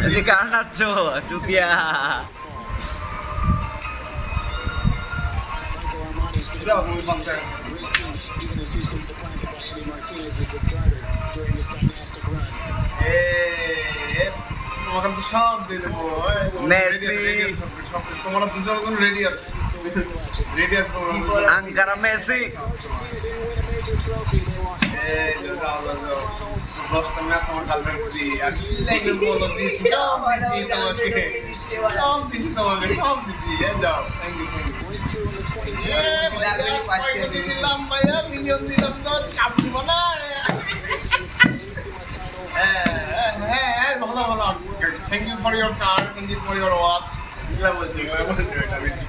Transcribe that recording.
যে কার নাচছ চুতিয়া সব দিয়ে দেবো মেসি তোমরা দুজন রেডি আছে রেডি আছে তোমরা আঙ্কারা মেসি দশটা ম্যাচ তোমার গার্লফ্রেন্ড দিই আর বলো দিচ্ছি সব দিচ্ছি তোমাকে সব দিচ্ছি যাও থ্যাংক ইউ দিলাম ভাইয়া মিলিয়ন দিলাম তো কাপ দিব না হ্যাঁ ভালো ভালো thank you for your care thank you for your watch এগুলা বলছি এটা বেশি